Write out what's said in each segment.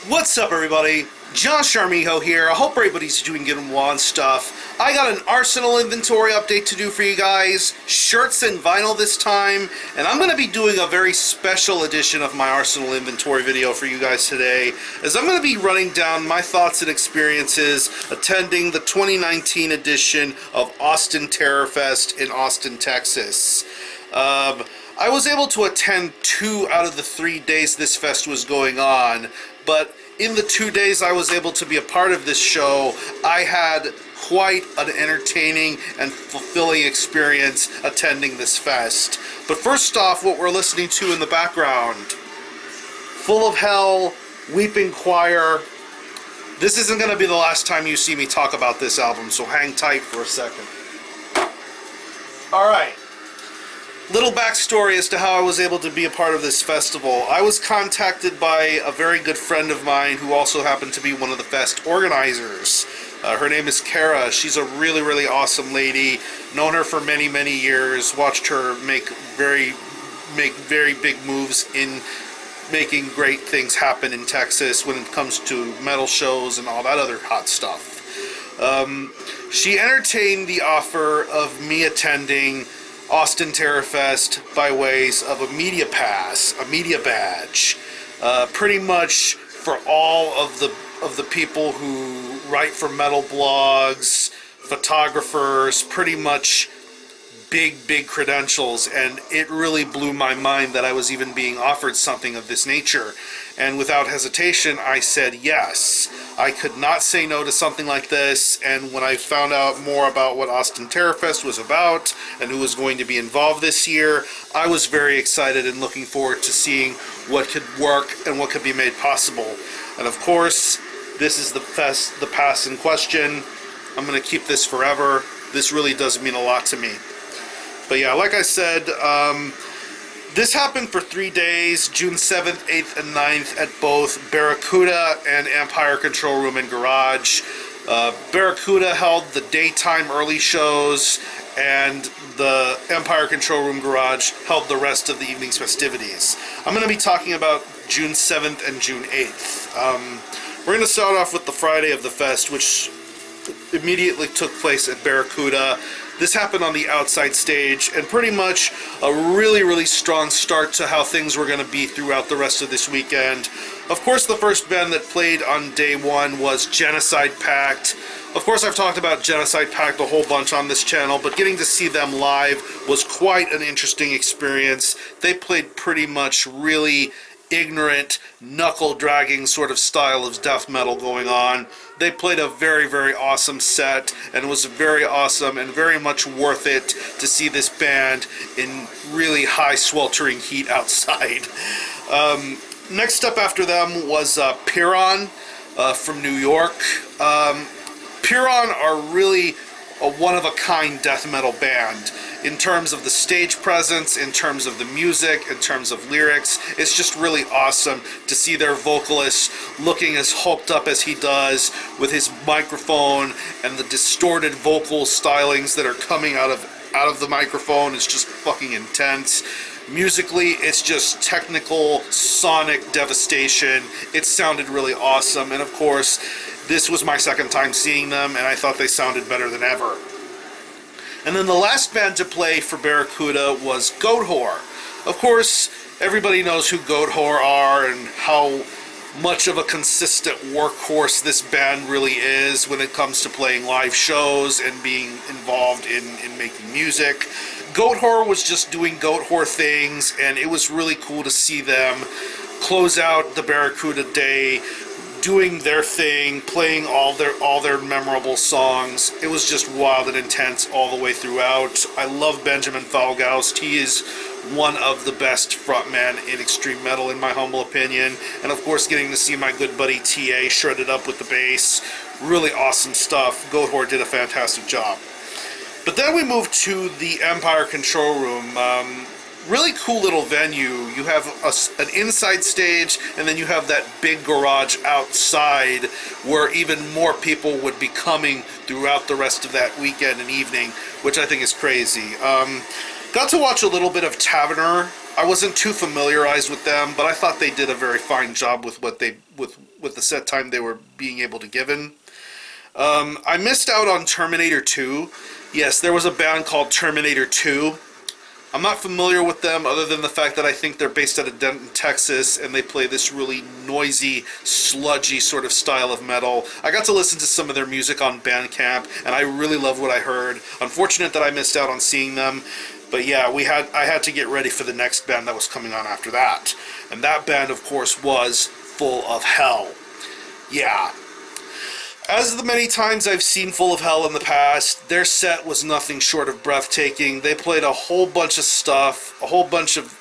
What's up, everybody? Josh Armijo here. I hope everybody's doing good and well and stuff. I got an Arsenal inventory update to do for you guys. Shirts and vinyl this time. And I'm going to be doing a very special edition of my Arsenal inventory video for you guys today, as I'm going to be running down my thoughts and experiences attending the 2019 edition of Austin Terror Fest in Austin, Texas. I was able to attend 2 out of the 3 days this fest was going on, but in the 2 days I was able to be a part of this show, I had quite an entertaining and fulfilling experience attending this fest. But first off, what we're listening to in the background, Full of Hell, Weeping Choir. This isn't going to be the last time you see me talk about this album, so hang tight for a second. Alright. Little backstory as to how I was able to be a part of this festival. I was contacted by a very good friend of mine who also happened to be one of the fest organizers. Her name is Kara. She's a really, really awesome lady. Known her for many, many years. Watched her make very big moves in making great things happen in Texas when it comes to metal shows and all that other hot stuff. She entertained the offer of me attending Austin Terror Fest by ways of a media pass, a media badge, pretty much for all of the people who write for metal blogs, photographers, pretty much big credentials, and it really blew my mind that I was even being offered something of this nature. And without hesitation, I said yes. I could not say no to something like this, and when I found out more about what Austin Terror Fest was about and who was going to be involved this year, I was very excited and looking forward to seeing what could work and what could be made possible. And of course, this is the pass in question. I'm going to keep this forever. This really does mean a lot to me. But yeah, like I said, this happened for 3 days, June 7th, 8th, and 9th at both Barracuda and Empire Control Room and Garage. Barracuda held the daytime early shows, and the Empire Control Room Garage held the rest of the evening's festivities. I'm going to be talking about June 7th and June 8th. We're going to start off with the Friday of the fest, which immediately took place at Barracuda. This happened on the outside stage, and pretty much a really strong start to how things were going to be throughout the rest of this weekend. Of course, the first band that played on day one was Genocide Pact. Of course, I've talked about Genocide Pact a whole bunch on this channel, but getting to see them live was quite an interesting experience. They played pretty much really ignorant, knuckle-dragging sort of style of death metal going on. They played a very awesome set, and it was very awesome and very much worth it to see this band in really high sweltering heat outside. Next up after them was Piron from New York. Piron are really a one-of-a-kind death metal band. In terms of the stage presence, in terms of the music, in terms of lyrics, it's just really awesome to see their vocalist looking as hulked up as he does with his microphone and the distorted vocal stylings that are coming out of the microphone. It's just fucking intense. Musically, it's just technical, sonic devastation. It sounded really awesome, and of course, this was my second time seeing them, and I thought they sounded better than ever. And then the last band to play for Barracuda was Goatwhore. Of course, everybody knows who Goatwhore are and how much of a consistent workhorse this band really is when it comes to playing live shows and being involved in making music. Goatwhore was just doing Goatwhore things, and it was really cool to see them close out the Barracuda day doing their thing, playing all their memorable songs. It was just wild and intense all the way throughout. I love Benjamin Falgaust. He is one of the best frontmen in extreme metal, in my humble opinion. And of course, getting to see my good buddy TA shredded up with the bass. Really awesome stuff. Goatwhore did a fantastic job. But then we moved to the Empire Control Room. Really cool little venue. You have an inside stage, and then you have that big garage outside where even more people would be coming throughout the rest of that weekend and evening, which I think is crazy. Got to watch a little bit of Taverner. I wasn't too familiarized with them, but I thought they did a very fine job with what they with the set time they were being able to given. I missed out on Terminator 2. Yes, there was a band called Terminator 2. I'm not familiar with them other than the fact that I think they're based out of Denton, Texas, and they play this really noisy, sludgy sort of style of metal. I got to listen to some of their music on Bandcamp, and I really love what I heard. Unfortunate that I missed out on seeing them, but yeah, I had to get ready for the next band that was coming on after that. And that band, of course, was Full of Hell. Yeah. As the many times I've seen Full of Hell in the past, their set was nothing short of breathtaking. They played a whole bunch of stuff, a whole bunch of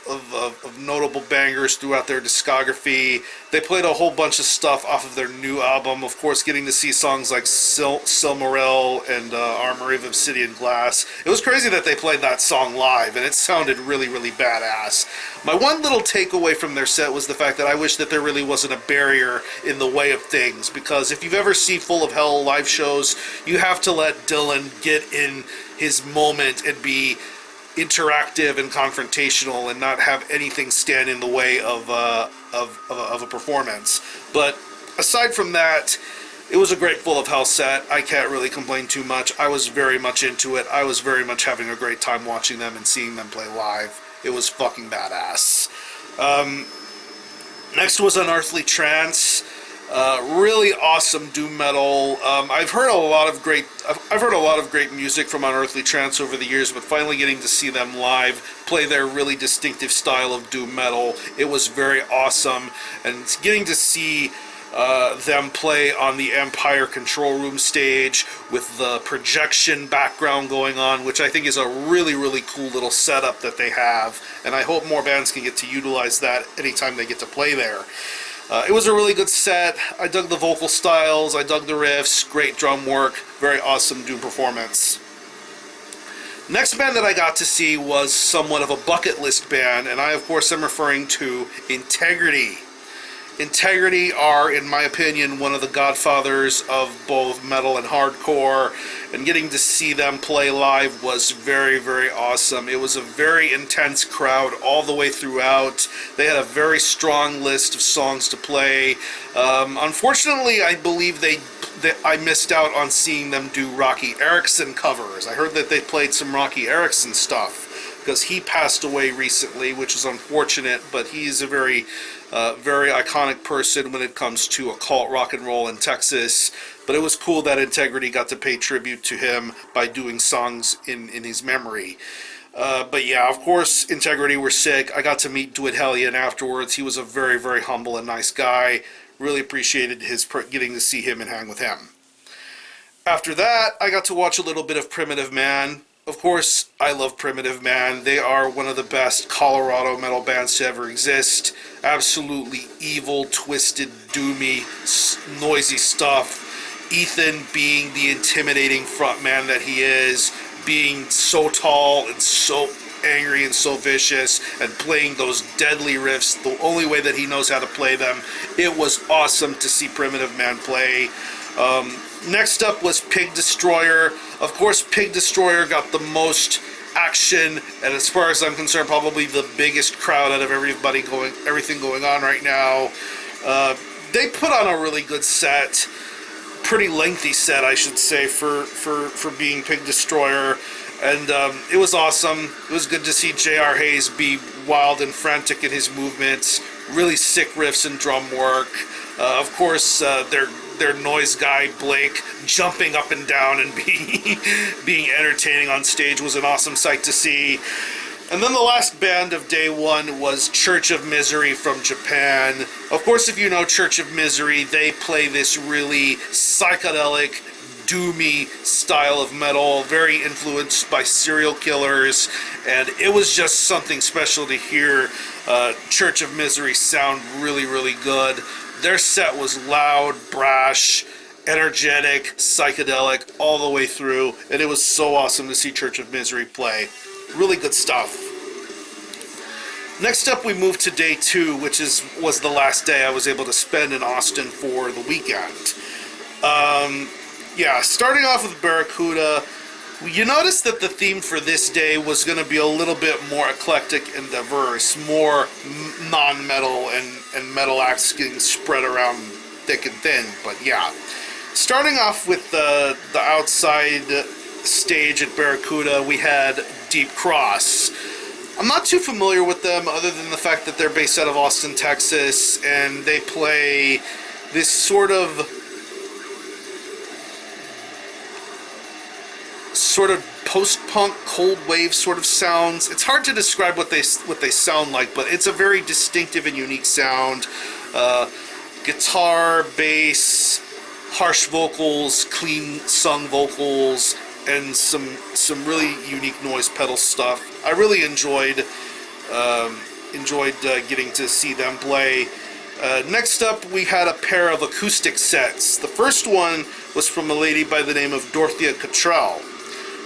notable bangers throughout their discography. They played a whole bunch of stuff off of their new album. Of course, getting to see songs like Silmaril and Armory of Obsidian Glass. It was crazy that they played that song live, and it sounded really, really badass. My one little takeaway from their set was the fact that I wish that there really wasn't a barrier in the way of things, because if you've ever seen Full of Hell live shows, you have to let Dylan get in his moment and be interactive and confrontational and not have anything stand in the way of a performance. But aside from that, it was a great Full of Hell set. I can't really complain too much. I was very much into it. I was very much having a great time watching them and seeing them play live. It was fucking badass. Next was Unearthly Trance. Really awesome doom metal. I've heard a lot of great music from Unearthly Trance over the years, but finally getting to see them live play their really distinctive style of doom metal, it was very awesome. And getting to see them play on the Empire control room stage with the projection background going on, which I think is a really, really cool little setup that they have, and I hope more bands can get to utilize that anytime they get to play there. It was a really good set. I dug the vocal styles, I dug the riffs, great drum work, very awesome doom performance. Next band that I got to see was somewhat of a bucket list band, and I of course am referring to Integrity. Integrity are, in my opinion, one of the godfathers of both metal and hardcore, and getting to see them play live was very, very awesome. It was a very intense crowd all the way throughout. They had a very strong list of songs to play. Unfortunately, I believe I missed out on seeing them do Rocky Erickson covers. I heard that they played some Rocky Erickson stuff, because he passed away recently, which is unfortunate, but he's a very iconic person when it comes to occult rock and roll in Texas. But it was cool that Integrity got to pay tribute to him by doing songs in his memory. But yeah, of course, Integrity were sick. I got to meet Dwight Hellion afterwards. He was a very, very humble and nice guy. Really appreciated getting to see him and hang with him. After that, I got to watch a little bit of Primitive Man. Of course, I love Primitive Man. They are one of the best Colorado metal bands to ever exist. Absolutely evil, twisted, doomy, noisy stuff. Ethan being the intimidating frontman that he is, being so tall and so angry and so vicious, and playing those deadly riffs the only way that he knows how to play them. It was awesome to see Primitive Man play. Next up was Pig Destroyer. Of course, Pig Destroyer got the most action, and as far as I'm concerned, probably the biggest crowd out of everything going on right now. They put on a really good set, pretty lengthy set, I should say, for being Pig Destroyer, and it was awesome. It was good to see J.R. Hayes be wild and frantic in his movements, really sick riffs and drum work. Of course, their noise guy, Blake, jumping up and down and being entertaining on stage was an awesome sight to see. And then the last band of day one was Church of Misery from Japan. Of course, if you know Church of Misery, they play this really psychedelic, doomy style of metal, very influenced by serial killers, and it was just something special to hear Church of Misery sound really, really good. Their set was loud, brash, energetic, psychedelic, all the way through, and it was so awesome to see Church of Misery play. Really good stuff. Next up, we moved to day two, which was the last day I was able to spend in Austin for the weekend. Yeah, starting off with Barracuda, You notice that the theme for this day was going to be a little bit more eclectic and diverse, more non-metal and metal acts getting spread around thick and thin, but yeah. Starting off with the outside stage at Barracuda, we had Deep Cross. I'm not too familiar with them other than the fact that they're based out of Austin, Texas, and they play this sort of post-punk, cold wave sort of sounds. It's hard to describe what they sound like, but it's a very distinctive and unique sound. Guitar, bass, harsh vocals, clean sung vocals, and some really unique noise pedal stuff. I really enjoyed getting to see them play. Next up, we had a pair of acoustic sets. The first one was from a lady by the name of Dorothea Cottrell.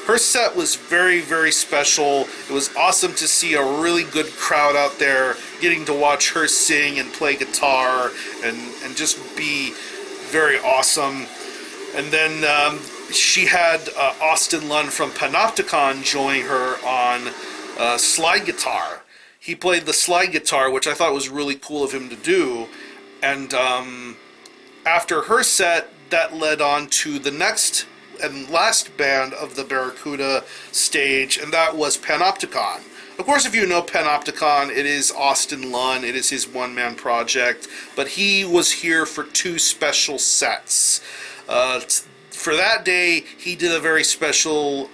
Her set was very, very special. It was awesome to see a really good crowd out there getting to watch her sing and play guitar and just be very awesome. And then she had Austin Lunn from Panopticon join her on slide guitar. He played the slide guitar, which I thought was really cool of him to do. And after her set, that led on to the next and last band of the Barracuda stage, and that was Panopticon. Of course, if you know Panopticon, it is Austin Lunn. It is his one-man project, but he was here for two special sets. For that day, he did a very special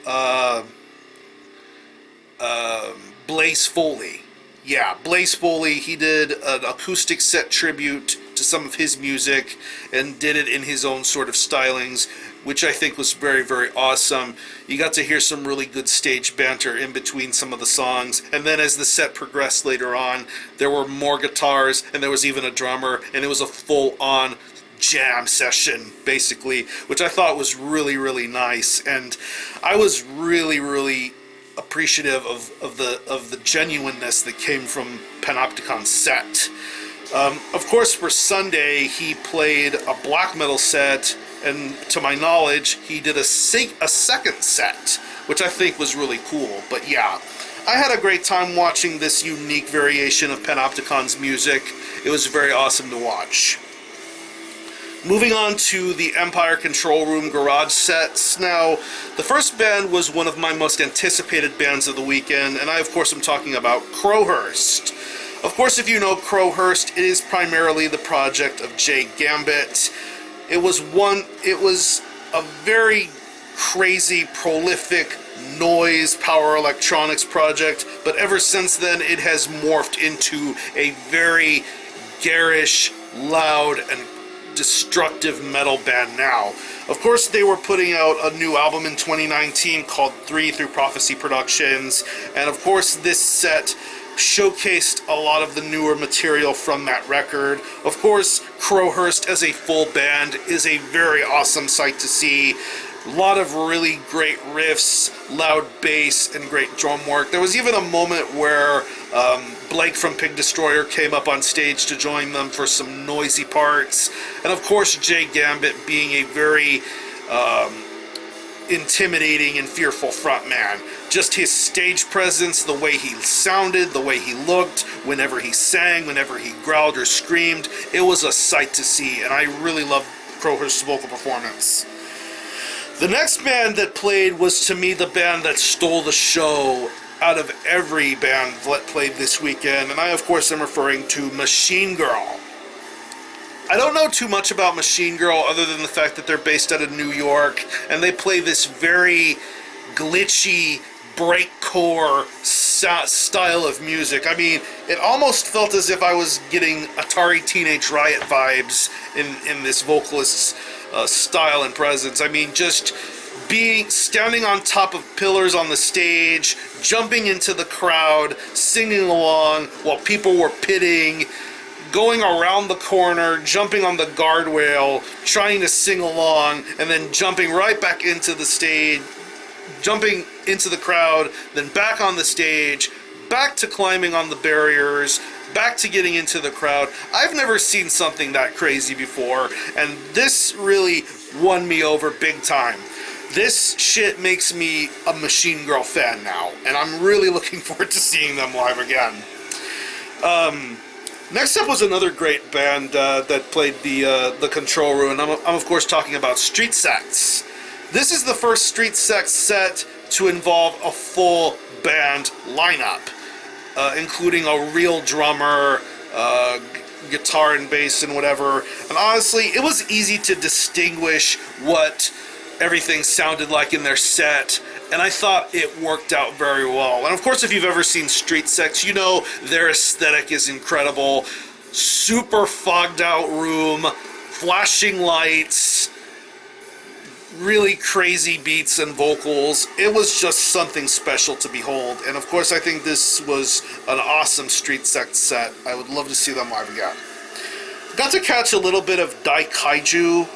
Blaze Foley. Yeah, Blaze Foley, he did an acoustic set tribute to some of his music and did it in his own sort of stylings, which I think was very, very awesome. You got to hear some really good stage banter in between some of the songs, and then as the set progressed later on, there were more guitars, and there was even a drummer, and it was a full-on jam session, basically, which I thought was really, really nice, and I was really, really appreciative of the genuineness that came from Panopticon's set. Of course, for Sunday, he played a black metal set, and to my knowledge, he did a second set, which I think was really cool. But yeah, I had a great time watching this unique variation of Panopticon's music. It was very awesome to watch. Moving on to the Empire Control Room garage sets. Now, the first band was one of my most anticipated bands of the weekend, and I, of course, am talking about CROWHURST. Of course, if you know CROWHURST, it is primarily the project of Jay Gambit. It was a very crazy, prolific noise, power electronics project, but ever since then, it has morphed into a very garish, loud, and destructive metal band now. Of course, they were putting out a new album in 2019 called 3 through Prophecy Productions, and of course this set showcased a lot of the newer material from that record. Of course, CROWHURST as a full band is a very awesome sight to see. A lot of really great riffs, loud bass, and great drum work. There was even a moment where Blake from Pig Destroyer came up on stage to join them for some noisy parts. And of course, Jay Gambit being a very intimidating and fearful frontman. Just his stage presence, the way he sounded, the way he looked, whenever he sang, whenever he growled or screamed, it was a sight to see, and I really loved CROWHURST's vocal performance. The next band that played was, to me, the band that stole the show out of every band that played this weekend, and I, of course, am referring to Machine Girl. I don't know too much about Machine Girl other than the fact that they're based out of New York, and they play this very glitchy, breakcore style of music. I mean, it almost felt as if I was getting Atari Teenage Riot vibes in this vocalist's style and presence. I mean, just standing on top of pillars on the stage, jumping into the crowd, singing along while people were pitting, going around the corner, jumping on the guardrail, trying to sing along, and then jumping right back into the stage, jumping into the crowd, then back on the stage, back to climbing on the barriers, back to getting into the crowd. I've never seen something that crazy before, and this really won me over big time. This shit makes me a Machine Girl fan now, and I'm really looking forward to seeing them live again. Next up was another great band that played the Control Room, and I'm of course talking about Street Sex. This is the first Street Sex set to involve a full band lineup, including a real drummer, guitar and bass and whatever. And honestly, it was easy to distinguish what everything sounded like in their set, and I thought it worked out very well. And of course, if you've ever seen Street Sex, you know their aesthetic is incredible. Super fogged out room, flashing lights, really crazy beats and vocals. It was just something special to behold. And of course, I think this was an awesome Street Sex set. I would love to see them live again. Got to catch a little bit of Daikaiju.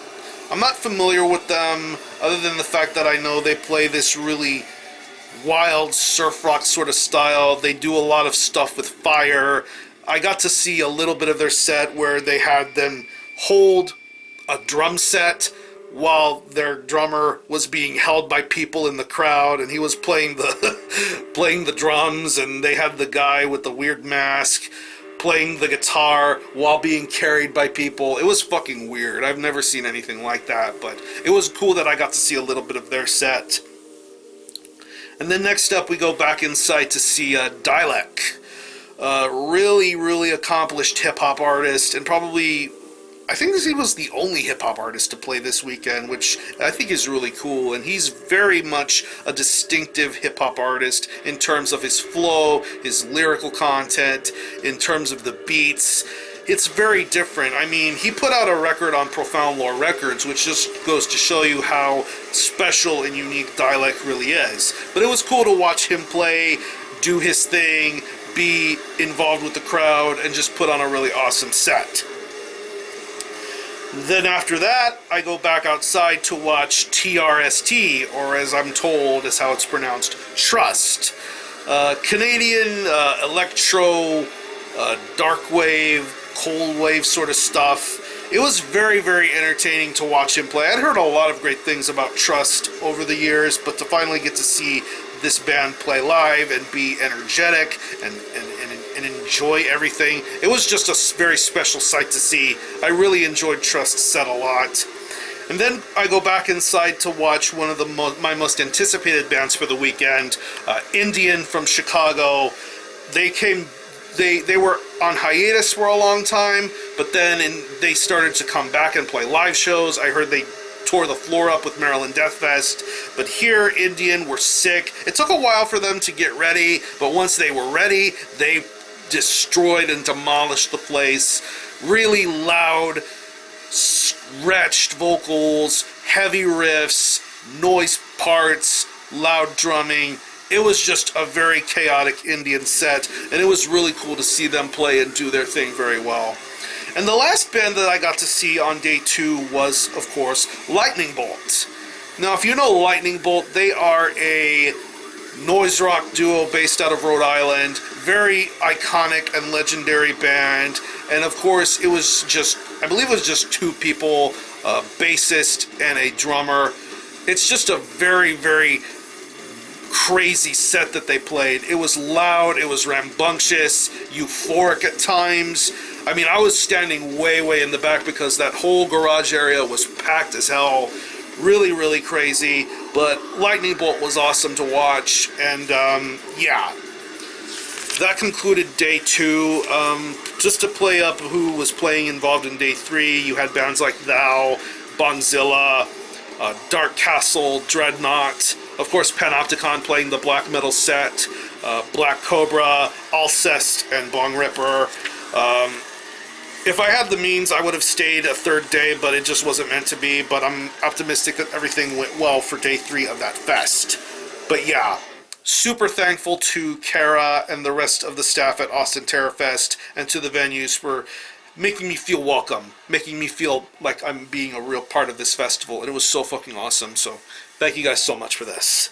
I'm not familiar with them, other than the fact that I know they play this really wild surf rock sort of style. They do a lot of stuff with fire. I got to see a little bit of their set where they had them hold a drum set while their drummer was being held by people in the crowd, and he was playing the drums, and they had the guy with the weird mask playing the guitar while being carried by people. It was fucking weird. I've never seen anything like that, but it was cool that I got to see a little bit of their set. And then next up, we go back inside to see Dialek. Really accomplished hip-hop artist, and probably, I think he was the only hip-hop artist to play this weekend, which I think is really cool. And he's very much a distinctive hip-hop artist in terms of his flow, his lyrical content, in terms of the beats. It's very different. I mean, he put out a record on Profound Lore Records, which just goes to show you how special and unique Dialek really is. But it was cool to watch him play, do his thing, be involved with the crowd, and just put on a really awesome set. Then after that, I go back outside to watch TRST, or as I'm told is how it's pronounced, Trust. Canadian electro, dark wave, cold wave sort of stuff. It was very entertaining to watch him play. I'd heard a lot of great things about Trust over the years, but to finally get to see this band play live and be energetic and enjoy everything, it was just a very special sight to see. I really enjoyed Trust's set a lot. And then I go back inside to watch one of my most anticipated bands for the weekend, Indian from Chicago. They were on hiatus for a long time, but then they started to come back and play live shows. I heard they tore the floor up with Maryland Death Fest, but here Indian were sick. It took a while for them to get ready, but once they were ready, they destroyed and demolished the place. Really loud, stretched vocals, heavy riffs, noise parts, loud drumming. It was just a very chaotic Indian set, and it was really cool to see them play and do their thing very well. And the last band that I got to see on day 2 was, of course, Lightning Bolt. Now, if you know Lightning Bolt, they are a noise rock duo based out of Rhode Island. Very iconic and legendary band. And of course, it was just, I believe it was just 2 people, a bassist and a drummer. It's just a very crazy set that they played. It was loud, it was rambunctious, euphoric at times. I mean, I was standing way in the back because that whole garage area was packed as hell. Really crazy, but Lightning Bolt was awesome to watch, and yeah. That concluded day 2. Just to play up who was playing involved in day 3, you had bands like Thou, Bonzilla, Dark Castle, Dreadnought, of course Panopticon playing the black metal set, Black Cobra, Alcest, and Bong Ripper. If I had the means, I would have stayed a 3rd day, but it just wasn't meant to be. But I'm optimistic that everything went well for day 3 of that fest. But yeah, super thankful to Kara and the rest of the staff at Austin Terror Fest and to the venues for making me feel welcome, making me feel like I'm being a real part of this festival. And it was so fucking awesome. So thank you guys so much for this.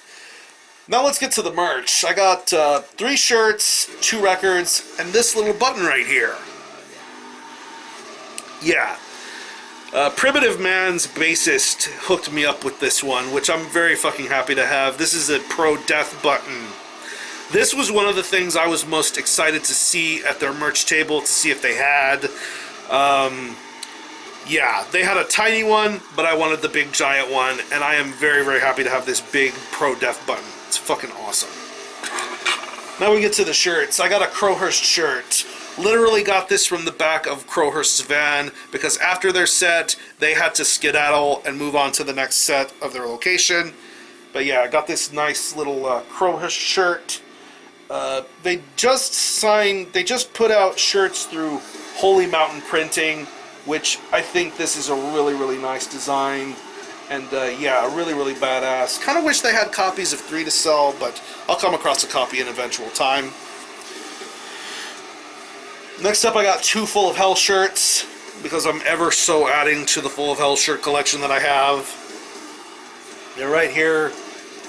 Now let's get to the merch. I got 3 shirts, 2 records, and this little button right here. Yeah. Primitive Man's bassist hooked me up with this one, which I'm very fucking happy to have. This is a Pro Death button. This was one of the things I was most excited to see at their merch table, to see if they had. Yeah, they had a tiny one, but I wanted the big giant one, and I am very, very happy to have this big Pro Death button. It's fucking awesome. Now we get to the shirts. I got a CROWHURST shirt. Literally got this from the back of CROWHURST's van, because after their set, they had to skedaddle and move on to the next set of their location. But yeah, I got this nice little CROWHURST shirt. They just put out shirts through Holy Mountain Printing, which I think this is a really, really nice design. And yeah, really, really badass. Kind of wish they had copies of 3 to sell, but I'll come across a copy in eventual time. Next up, I got 2 Full of Hell shirts, because I'm ever so adding to the Full of Hell shirt collection that I have. And right here,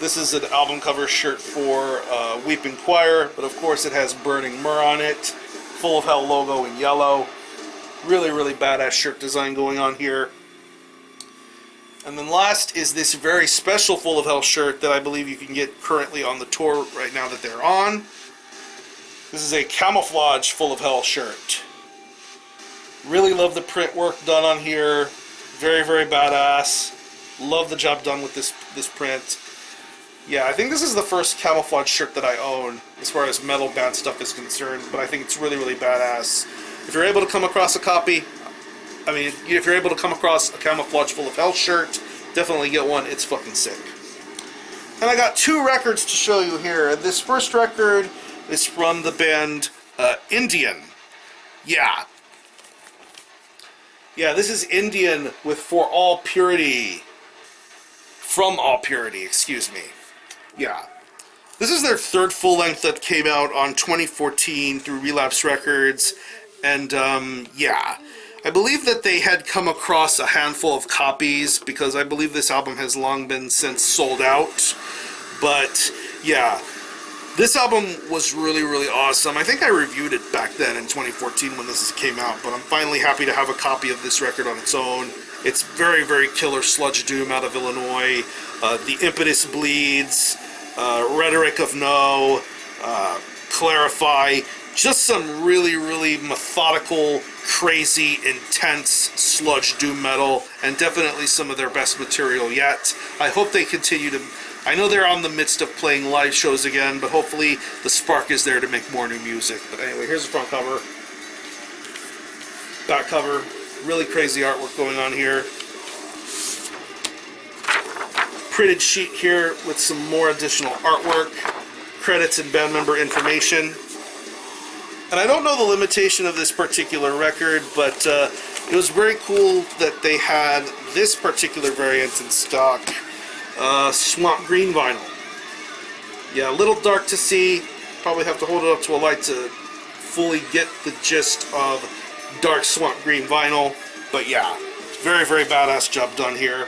this is an album cover shirt for Weeping Choir, but of course it has Burning Myrrh on it. Full of Hell logo in yellow. Really, really badass shirt design going on here. And then last is this very special Full of Hell shirt that I believe you can get currently on the tour right now that they're on. This is a camouflage Full of Hell shirt. Really love the print work done on here. Very, very badass. Love the job done with this print. Yeah, I think this is the first camouflage shirt that I own as far as metal band stuff is concerned, but I think it's really, really badass. If you're able to come across a copy, if you're able to come across a camouflage Full of Hell shirt, definitely get one. It's fucking sick. And I got 2 records to show you here. This first record is from the band Indian. Yeah. Yeah, this is Indian with For All Purity. From All Purity, excuse me. Yeah. This is their 3rd full-length that came out on 2014 through Relapse Records. And, yeah. I believe that they had come across a handful of copies, because I believe this album has long been since sold out. But, yeah. This album was really, really awesome. I think I reviewed it back then in 2014 when this came out, but I'm finally happy to have a copy of this record on its own. It's very, very killer sludge doom out of Illinois. The Impetus Bleeds, Rhetoric of No, Clarify. Just some really, really methodical, crazy, intense sludge doom metal, and definitely some of their best material yet. I hope they continue to... I know they're on the midst of playing live shows again, but hopefully the spark is there to make more new music. But anyway, here's the front cover. Back cover. Really crazy artwork going on here. Printed sheet here with some more additional artwork. Credits and band member information. And I don't know the limitation of this particular record, but it was very cool that they had this particular variant in stock. Swamp green vinyl. Yeah, a little dark to see. Probably have to hold it up to a light to fully get the gist of dark swamp green vinyl. But yeah, very, very badass job done here.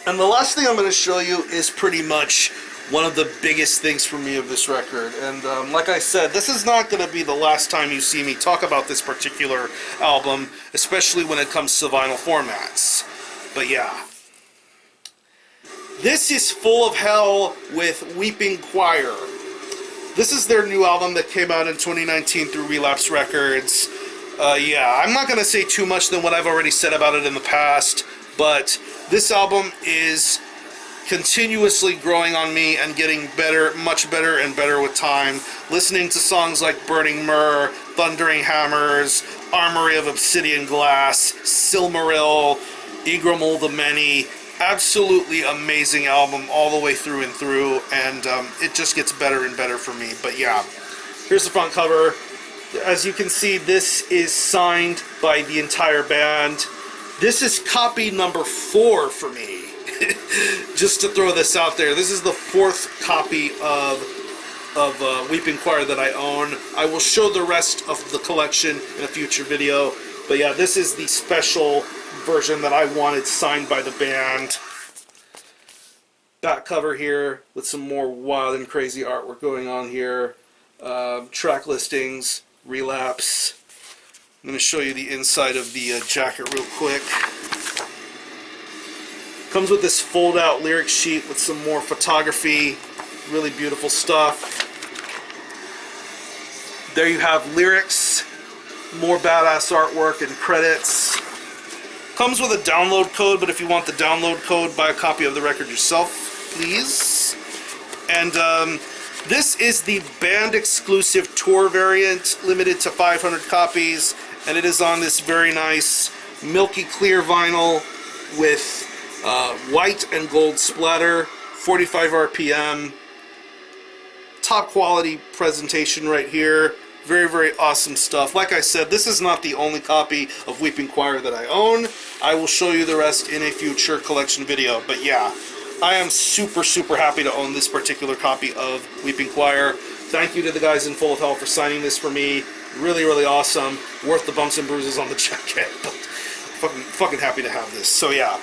And the last thing I'm going to show you is pretty much one of the biggest things for me of this record. And like I said, this is not going to be the last time you see me talk about this particular album, especially when it comes to vinyl formats. But yeah. This is Full of Hell with Weeping Choir. This is their new album that came out in 2019 through Relapse Records. Yeah, I'm not going to say too much than what I've already said about it in the past, but this album is continuously growing on me and getting better, much better and better with time. Listening to songs like Burning Myrrh, Thundering Hammers, Armory of Obsidian Glass, Silmaril, Igramul the Many. Absolutely amazing album all the way through and through, and it just gets better and better for me. But yeah, here's the front cover. As you can see, this is signed by the entire band. This is copy number 4 for me. Just to throw this out there, this is the 4th copy of Weeping Choir that I own. I will show the rest of the collection in a future video. But yeah, this is the special version that I wanted signed by the band. Back cover here with some more wild and crazy artwork going on here. Track listings, Relapse. I'm going to show you the inside of the jacket real quick. Comes with this fold-out lyric sheet with some more photography, really beautiful stuff. There you have lyrics, more badass artwork and credits. Comes with a download code, but if you want the download code, buy a copy of the record yourself, please. And this is the band exclusive tour variant, limited to 500 copies, and it is on this very nice milky clear vinyl with white and gold splatter, 45 RPM, top quality presentation right here. Very, very awesome stuff. Like I said, this is not the only copy of Weeping Choir that I own. I will show you the rest in a future collection video. But yeah, I am super, super happy to own this particular copy of Weeping Choir. Thank you to the guys in Full of Hell for signing this for me. Really, really awesome. Worth the bumps and bruises on the jacket. But fucking happy to have this. So yeah.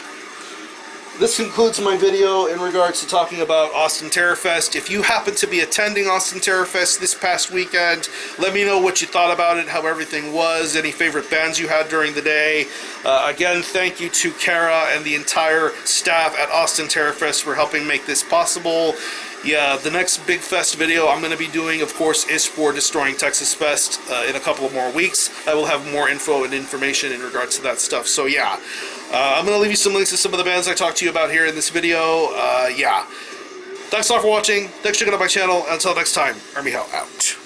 This concludes my video in regards to talking about Austin Terror Fest. If you happen to be attending Austin Terror Fest this past weekend, let me know what you thought about it, how everything was, any favorite bands you had during the day. Again, thank you to Kara and the entire staff at Austin Terror Fest for helping make this possible. Yeah, the next big fest video I'm going to be doing, of course, is for Destroying Texas Fest in a couple of more weeks. I will have more info and information in regards to that stuff. So yeah, I'm going to leave you some links to some of the bands I talked to you about here in this video. Yeah, thanks a lot for watching. Thanks for checking out my channel. Until next time, Army Hell out.